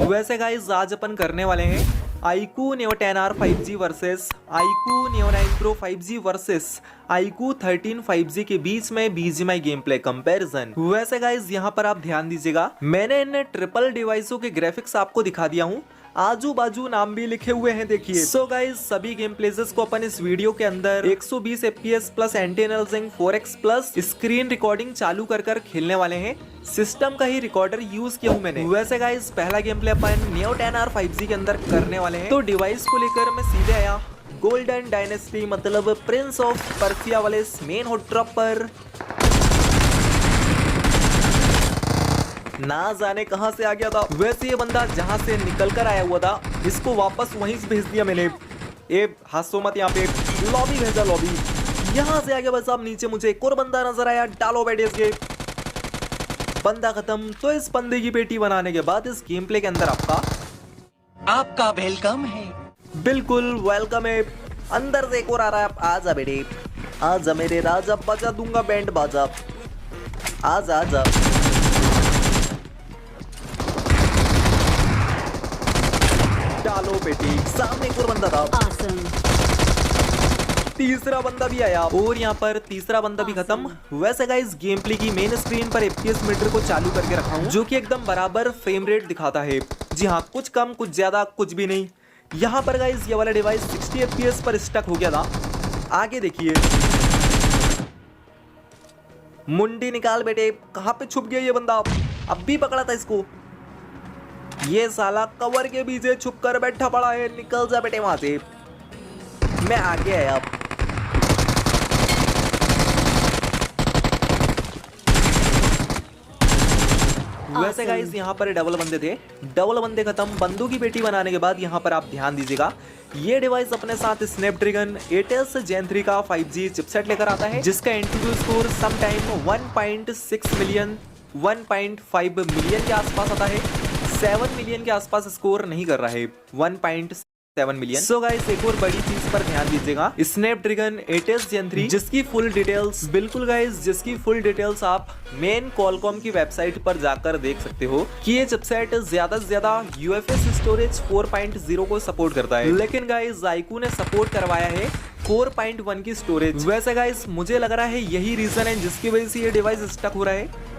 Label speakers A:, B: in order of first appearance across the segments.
A: वैसे गाइस आज अपन करने वाले हैं iQOO Neo 10R 5G versus iQOO Neo 9 Pro 5G versus iQOO 13 5G के बीच में BGMI गेम प्ले कंपेरिजन। वैसे गाइस यहाँ पर आप ध्यान दीजिएगा, मैंने इन ट्रिपल डिवाइसों के ग्राफिक्स आपको दिखा दिया हूँ, आजू बाजू नाम भी लिखे हुए हैं देखिए। सो गाइस सभी गेम प्लेजेस को अपन इस वीडियो के अंदर 120 FPS plus anti-aliasing 4x plus screen recording चालू कर खेलने वाले हैं। सिस्टम का ही रिकॉर्डर यूज किया हूँ मैंने। वैसे गाइस पहला गेम प्ले अपन Neo 10R 5G के अंदर करने वाले हैं। तो डिवाइस को लेकर मैं सीधे आया गोल्डन डायनेस्टी मतलब प्रिंस ऑफ पर्सिया वाले मेन हॉट ड्रॉप पर। ना जाने कहां से आ गया था। वैसे ये बंदा जहां से निकल कर आया हुआ था, इसको वापस वहीं से भेज दिया मैंने। ए हाथों मत, यहाँ पे लॉबी भेजा, लॉबी यहां से आ गया। बस अब नीचे मुझे एक और बंदा नजर आया, डालो बैठे के बंदा खत्म। तो इस बंदे की पेटी बनाने के बाद इस गेम प्ले के अंदर आपका वेलकम है। बिल्कुल वेलकम है। अंदर से एक और आ रहा है, आजा बेटे आजा मेरे राजा, बजा दूंगा बैंड बाजा, आजा आजा। डालो बेटी, सामने एक और बंदा था। तीसरा बंदा भी आया और यहाँ पर तीसरा बंदा भी खत्म। वैसे गाइस गेम प्ले की मेन स्क्रीन पर FPS मीटर को चालू करके रखा हूँ, जो कि एकदम बराबर फ्रेम रेट दिखाता है। जी हाँ, कुछ कम कुछ ज्यादा कुछ भी नहीं। यहाँ पर गाइस ये वाला डिवाइस 60 FPS पर स्टक हो गया था। आगे देखिए, मुंडी निकाल बेटे, कहाँ पे छुप गया ये बंदा। अब भी पकड़ा था इसको, ये साला कवर के पीछे छुप कर बैठा पड़ा है। निकल जा बेटे वहां से, मैं आगे आया। वैसे गाइस यहाँ पर डबल बंदे थे, डबल बंदे खत्म। बंदूक की पेटी बनाने के बाद यहाँ पर आप ध्यान दीजिएगा, ये डिवाइस अपने साथ स्नैपड्रैगन 8s Gen 3 का 5G चिपसेट लेकर आता है, जिसका entry score sometime 1.6 million 1.5 million के आसपास आता है। 7 मिलियन के आसपास स्कोर नहीं कर रहा है, 1.7 मिलियन। सो गाइस एक और बड़ी चीज पर ध्यान दीजिएगा, स्नैपड्रैगन 8s Gen 3 जिसकी फुल डिटेल्स, बिल्कुल गाइस जिसकी फुल डिटेल्स आप मेन कॉलकॉम की वेबसाइट पर जाकर देख सकते हो कि ये चिपसेट ज्यादा से ज्यादा UFS स्टोरेज 4.0 को सपोर्ट करता है, लेकिन गाइस iQOO ने सपोर्ट करवाया है 4.1 की स्टोरेज। वैसे गाइस मुझे लग रहा है यही रीजन है जिसकी वजह से ये डिवाइस स्टक हो रहा है।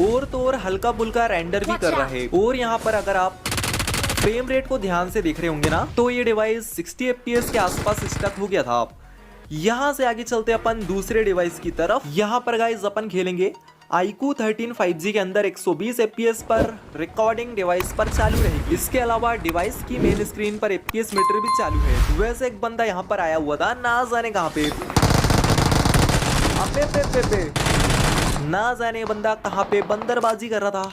A: और तो और हल्का फुल्का रेंडर भी कर रहा है। और यहाँ पर अगर आप फ्रेम रेट को ध्यान से देख रहे होंगे ना, तो ये डिवाइस 60 FPS के आसपास स्टक हो गया था। यहाँ से आगे चलते अपन दूसरे डिवाइस की तरफ। यहाँ पर गाइस अपन खेलेंगे iQOO 13 5G के अंदर 120 FPS पर रिकॉर्डिंग डिवाइस पर चालू रहेगी। इसके अलावा डिवाइस की मेन स्क्रीन पर FPS मीटर भी चालू है। वैसे एक बंदा यहाँ पर आया हुआ था, ना जाने कहाँ पे, पे ना जाने बंदा कहाँ पे बंदरबाजी कर रहा था।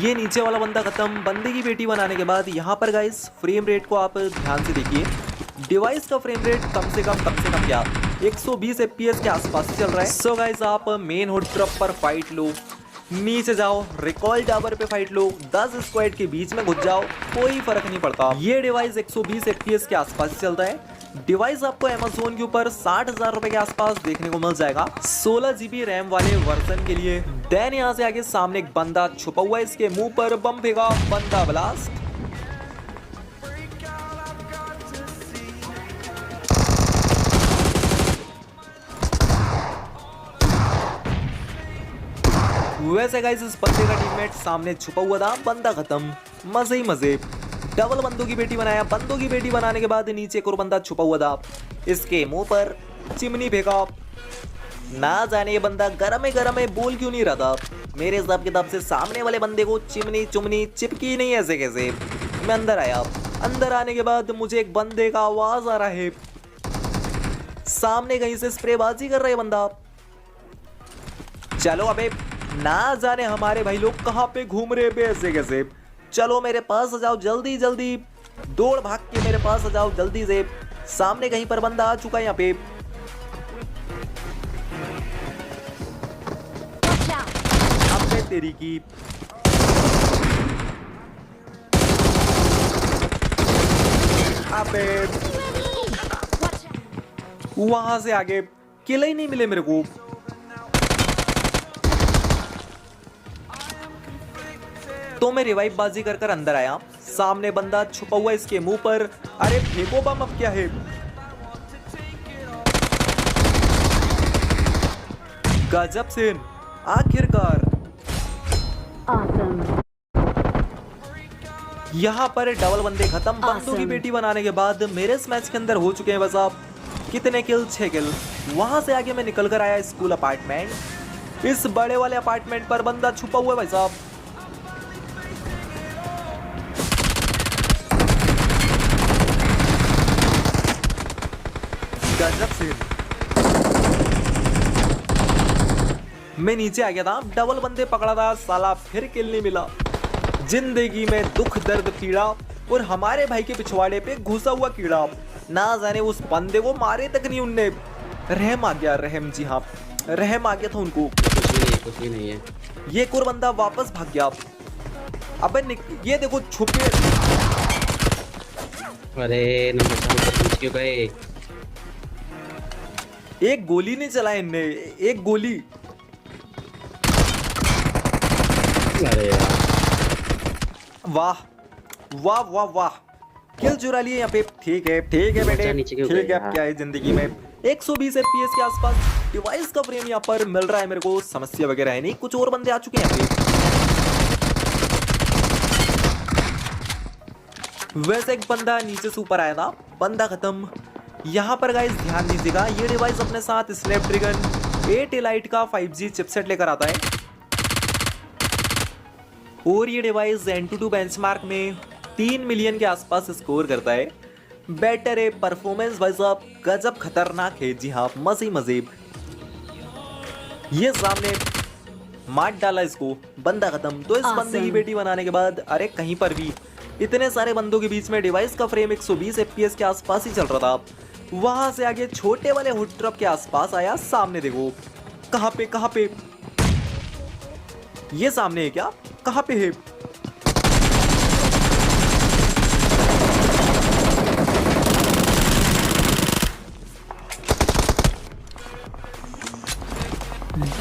A: ये नीचे वाला बंदा खत्म। बंदे की पेटी बनाने के बाद यहाँ पर गाइस फ्रेम रेट को आप ध्यान से देखिए, डिवाइस का फ्रेम रेट कम से कम क्या 120 FPS के आसपास चल रहा है। सो गाइस आप मेन हॉट ड्रॉप पर फाइट लो, नीचे जाओ रिकॉल टावर पे फाइट लो, 10 स्क्वाड के बीच में घुस जाओ, कोई फर्क नहीं पड़ता। ये डिवाइस 120 FPS के आसपास चलता है। डिवाइस आपको Amazon के ऊपर 60,000 रुपए के आसपास देखने को मिल जाएगा 16 GB रैम वाले वर्जन के लिए। देन यहाँ से आगे सामने एक बंदा छुपा हुआ है, इसके मुंह पर बम फेंका, बंदा ब्लास्ट। वैसे गाइस इस बंदे का टीममेट सामने छुपा हुआ था, बंदा खत्म। मजे ही मजे। डबल बंदों की पेटी बनाया, बंदों की पेटी बनाने के बाद नीचे एक और बंदा छुपा हुआ था, इसके मुंह पर चिमनी फेंका। ना जाने ये बंदा गरम है बोल क्यों नहीं रहा था। मेरे हिसाब किताब से सामने वाले बंदे को चिमनी चुमनी चिपकी नहीं, ऐसे कैसे। मैं अंदर आया, अंदर आने के बाद मुझे एक बंदे का आवाज आ रहा है, सामने कहीं से स्प्रेबाजी कर रहा है बंदा। चलो अबे, ना जाने हमारे भाई लोग कहाँ पे घूम रहे हैं ऐसे कैसे। चलो मेरे पास आ जाओ जल्दी जल्दी, दौड़ भाग के मेरे पास आ जाओ जल्दी से। सामने कहीं पर बंदा आ चुका है यहाँ पे। अब तेरी की अबे वहां से आगे किले ही नहीं मिले मेरे को। तो मैं रिवाइव बाजी कर कर अंदर आया, सामने बंदा छुपा हुआ इसके मुंह पर। अरे फेंको बम, अब क्या है। गजब सीन, आखिरकार। यहाँ पर डबल बंदे खत्म। बंदों की बेटी बनाने के बाद मेरे इस मैच के अंदर हो चुके हैं बस आप कितने किल, 6 किल। वहां से आगे मैं निकल कर आया स्कूल अपार्टमेंट। इस बड़े वाले अपार्टमेंट पर बंदा छुपा हुआ है भाई साहब। गजब सीन। मैं नीचे आ गया था, डबल बंदे पकड़ा था, साला फिर किल नहीं मिला। जिंदगी में दुख दर्द पीड़ा और हमारे भाई के पिछवाड़े पे घुसा हुआ कीड़ा। ना जाने उस बंदे को मारे तक नहीं उनने। रहम आ गया, रहम, जी हाँ रहम आ गया था उनको।
B: कुछ भी नहीं है।
A: ये एक और बंदा वापस भाग गया। अबे ये देखो छुपे।
B: अरे नंबर क्यों गए।
A: एक गोली नहीं चला इनने, एक गोली।
B: अरे यार,
A: वाह वाह वाह वाह, किल चुरा लिए यहाँ पे। ठीक है बेटे, ठीक है। अब क्या है जिंदगी में 120 FPS के आसपास डिवाइस का फ्रेम यहाँ पर मिल रहा है मेरे को। समस्या वगैरह है नहीं। कुछ और बंदे आ चुके हैं यहाँ पे। वैसे एक बंदा नीचे से ऊपर आया था, बंदा खत्म। यहाँ पर गाइस ध्यान दीजिएगा, ये डिवाइस अपने साथ स्नैपड्रैगन 8 एलाइट का 5G चिपसेट लेकर आता है और ये डिवाइस Antutu बेंचमार्क में 3 मिलियन के आसपास स्कोर करता है। बेटर है, परफॉर्मेंस भाई साहब गजब खतरनाक है। जी हाँ, मजे मजे। ये सामने मार डाला इसको, बंदा खत्म। तो इस बंदे की बेटी बनाने के बाद अरे कहीं पर भी इतने सारे बंदों के बीच में डिवाइस का फ्रेम 120 FPS के आसपास ही चल रहा था। वहां से आगे छोटे वाले हुड ड्रॉप के आसपास आया। सामने देखो, कहां पे ये सामने है क्या, कहां पे है।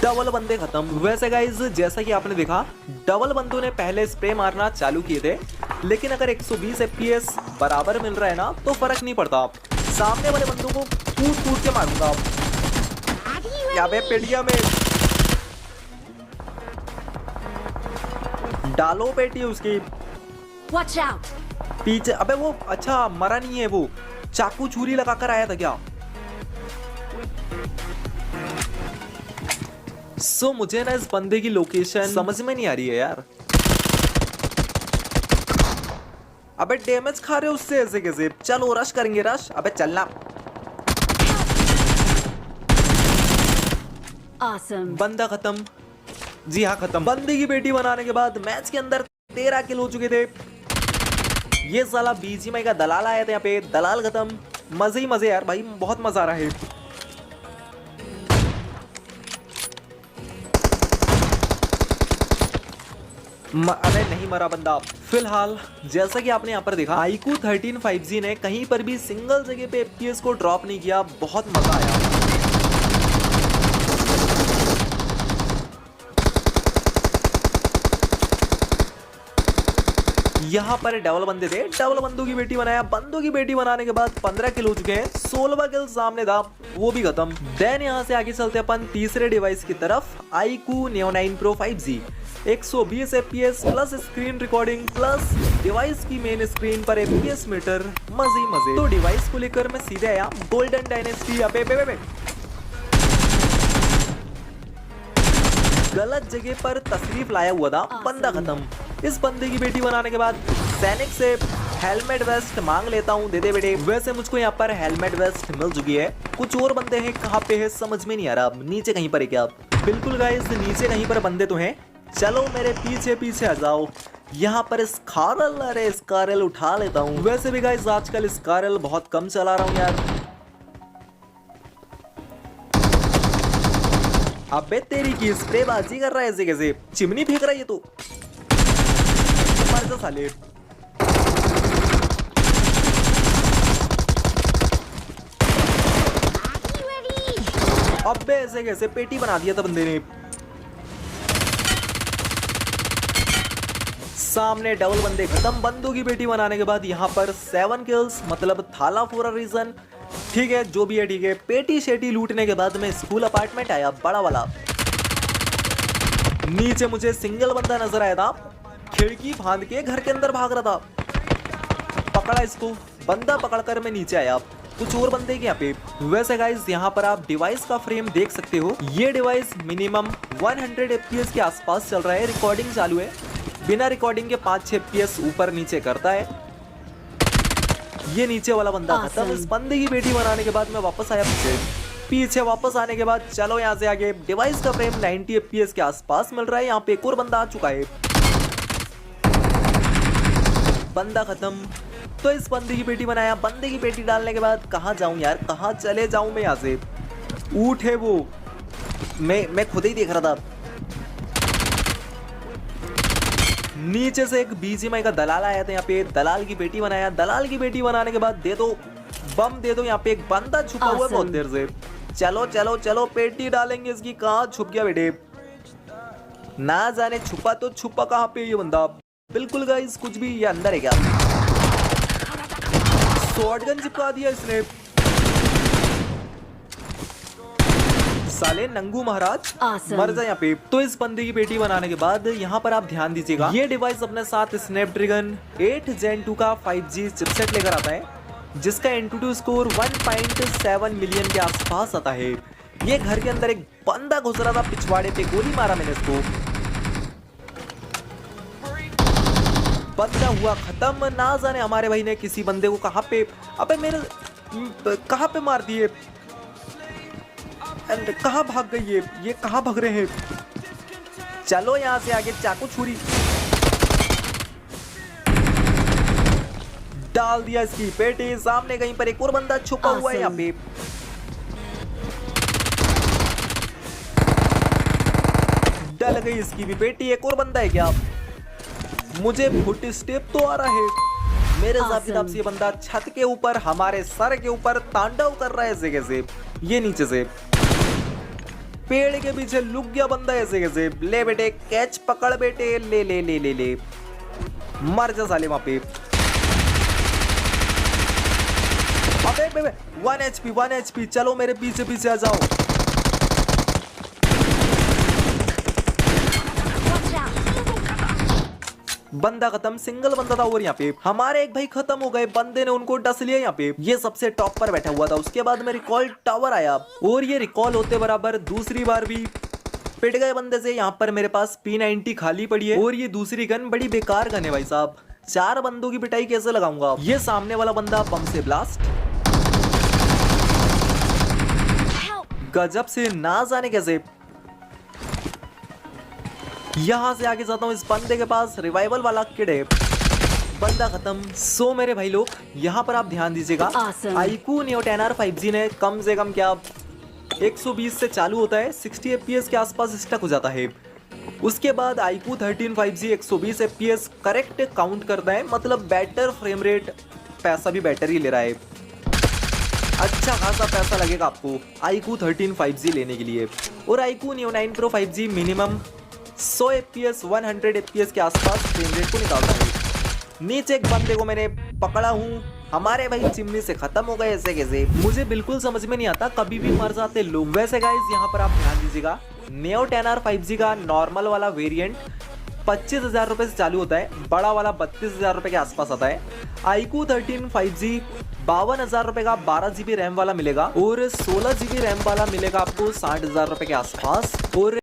A: डबल बंदे खत्म। वैसे गाइज जैसा कि आपने देखा, डबल बंदों ने पहले स्प्रे मारना चालू किए थे, लेकिन अगर 120 FPS बराबर मिल रहा है ना तो फर्क नहीं पड़ता। सामने वाले बंदों को कूद के मारूंगा। क्या बे पेटिया में डालो पेटी उसकी।
C: Watch out!
A: पीछे। अबे वो अच्छा मरा नहीं है, वो चाकू छुरी लगाकर आया था क्या। सो मुझे ना इस बंदे की लोकेशन समझ में नहीं आ रही है यार। अबे डैमेज खा रहे हो उससे ऐसे कैसे। चलो रश करेंगे, रश। अबे चलना।
C: Awesome.
A: बंदा खत्म। जी हाँ खत्म। बंदे की बेटी बनाने के बाद मैच के अंदर 13 किल हो चुके थे। ये साला BGMI का दलाल आया था यहाँ पे, दलाल खत्म। मजे ही मजे यार भाई, बहुत मजा आ रहा है। अरे नहीं मरा बंदा। फिलहाल जैसा कि आपने यहाँ पर देखा, iQOO 13 5G ने कहीं पर भी सिंगल जगह पे FPS को ड्रॉप नहीं किया। बहुत मजा आया। यहाँ पर डबल बंदे थे, डबल बंदों की बेटी बनाया। बंदों की बेटी बनाने के बाद 15 किल हो चुके हैं। 16 किल सामने था, वो भी खत्म। देन यहाँ से आगे चलते अपन तीसरे डिवाइस की तरफ, iQOO Neo 9 Pro 5G। 120 FPS plus screen recording plus device की मेन स्क्रीन पर FPS मीटर। मजे मजे। तो डिवाइस को लेकर मैं सीधे आया गोल्डन डायनेस्टी। गलत जगह पर तशरीफ लाया हुआ था, बंदा खत्म। इस बंदे की बेटी बनाने के बाद सैनिक से हेलमेट वेस्ट मांग लेता हूँ, दे दे बेटे। वैसे मुझको यहाँ पर हेलमेट वेस्ट मिल चुकी है। कुछ और बंदे हैं, कहाँ पे है समझ में नहीं आ रहा। नीचे कहीं पर है क्या। बिल्कुल गाइस, नीचे कहीं पर बंदे तो हैं। चलो मेरे पीछे पीछे आ जाओ। यहाँ पर स्कारल, अरे स्कारल उठा लेता हूँ। वैसे भी गाइस आजकल स्कारल बहुत कम चला रहा हूँ यार। अबे तेरी की स्प्रे बाजी कर रहा है ऐसे कैसे। चिमनी फेंक रहा है ये तो। मर जा साले। अबे ऐसे कैसे, पेटी बना दिया था बंदे ने। सामने डबल बंदे खत्म बंदूक की बेटी बनाने के बाद यहाँ पर 7 किल्स मतलब थाला फॉर अ रीजन। ठीक है जो भी है ठीक है। पेटी शेटी लूटने के बाद मैं स्कूल अपार्टमेंट आया बड़ा वाला। नीचे मुझे सिंगल बंदा नजर आया था, खिड़की फांद के घर के अंदर भाग रहा था। पकड़ा इसको, बंदा पकड़कर मैं नीचे आया। कुछ और बंदे के यहाँ पे। वैसे गाइस यहाँ पर आप डिवाइस का फ्रेम देख सकते हो। ये डिवाइस मिनिमम 100 FPS के आसपास चल रहा है। रिकॉर्डिंग चालू है, बिना रिकॉर्डिंग के 5-6 FPS ऊपर नीचे करता है। ये नीचे वाला बंदा खत्म। इस बंदे की बेटी बनाने के बाद मैं वापस आया पीछे वापस आने के बाद चलो यहाँ से आगे। डिवाइस का फ्रेम 90 FPS के आसपास मिल रहा है। यहाँ पे एक और बंदा आ चुका है, बंदा खत्म। तो इस बंदे की पेटी बनाया। बंदे की पेटी डालने के बाद कहाँ जाऊं यार, कहाँ चले जाऊं मैं यहाँ से। ऊँट है वो, मैं खुद ही देख रहा था। नीचे से एक BGMI का दलाल आया था यहाँ पे, दलाल की बेटी बनाया। दलाल की बेटी बनाने के बाद दे दो बम दे दो। यहाँ पे एक बंदा छुपा हुआ है बहुत देर से। चलो चलो चलो पेटी डालेंगे इसकी। कहाँ छुप गया बेटे, ना जाने छुपा तो छुपा कहाँ पे ये बंदा। बिल्कुल गाइस कुछ भी, ये अंदर है क्या। शॉटगन चिपका दिया इसने, साले नंगू महाराज।
C: Awesome.
A: मर जा यहाँ पे। तो इस बंदे की पेटी बनाने के बाद यहाँ पर आप ध्यान दीजिएगा, ये डिवाइस अपने साथ स्नैपड्रैगन 8 Gen 2 का 5G चिपसेट लेकर आता है, जिसका Antutu स्कोर 1.7 मिलियन के आसपास आता है। ये घर के अंदर एक बंदा घुस रहा था, पिछवाड़े पे गोली मारा मैंने इसको, बंदा हुआ खत्म। ना जाने हमारे भाई ने किसी बंदे को कहाँ पे, अबे मेरे कहाँ पे मार दिए। कहाँ भाग गई ये कहाँ भाग रहे हैं। चलो यहाँ से आगे चाकू छुरी डाल दिया इसकी पेटी। सामने कहीं पर एक और बंदा छुपा हुआ है यहाँ पे। डल गई इसकी भी पेटी। एक और बंदा है क्या, मुझे फुट स्टेप तो आ रहा है। मेरे हिसाब से ये बंदा छत के ऊपर हमारे सर के ऊपर तांडव कर रहा है ऐसे कैसे। ये नीचे से पेड़ के पीछे लुक गया बंदा ऐसे कैसे। ले बेटे कैच पकड़ बेटे, ले ले ले ले ले, मर जा साले वहां पे। अबे 1 HP चलो मेरे पीछे पीछे आ जाओ। बंदा खत्म, सिंगल बंदा था और यहाँ पे हमारे एक भाई खत्म हो गए। बंदे ने उनको डस लिया यहाँ पे। ये सबसे टॉप पर बैठा हुआ था। उसके बाद में रिकॉल टावर आया और ये रिकॉल होते बराबर दूसरी बार भी पिट गए बंदे से। यहाँ पर मेरे पास P90 खाली पड़ी है और ये दूसरी गन बड़ी बेकार गन है भाई साहब। 4 बंदों की पिटाई कैसे लगाऊंगा। ये सामने वाला बंदा बम से ब्लास्ट, गजब से, ना जाने कैसे। यहां से आगे जाता हूं, इस बंदे के पास रिवाइवल वाला किट है। बंदा खत्म। सो मेरे भाई लोग यहाँ पर आप ध्यान दीजिएगा।
C: Awesome.
A: iQOO Neo 10R 5G ने कम से कम क्या 120 से चालू होता है, 60 FPS के आसपास स्टक हो जाता है। उसके बाद iQOO 13 5G 120 FPS correct count करता है, मतलब बेटर फ्रेम रेट, पैसा भी बेटर ही ले रहा है। अच्छा खासा पैसा लगेगा आपको iQOO 13 5G लेने के लिए। और iQOO Neo 9 Pro 5G minimum 100 FPS 100 FPS के आसपास फ्रेम रेट को निकालता है। नीचे एक बंदे को मैंने पकड़ा हूँ, हमारे भाई चिमनी से खत्म हो गए ऐसे कैसे। मुझे बिल्कुल समझ में नहीं आता, कभी भी मर जाते लोग। वैसे गाइस यहाँ पर आप ध्यान दीजिएगा, Neo 10R 5G का नॉर्मल वाला वेरिएंट 25,000 रुपए से चालू होता है, बड़ा वाला 32,000 रुपए के आसपास आता है। iQOO 13 5G 52,000 रुपए का 12 GB रैम वाला मिलेगा और 16 GB रैम वाला मिलेगा आपको 60,000 रुपए के आसपास। और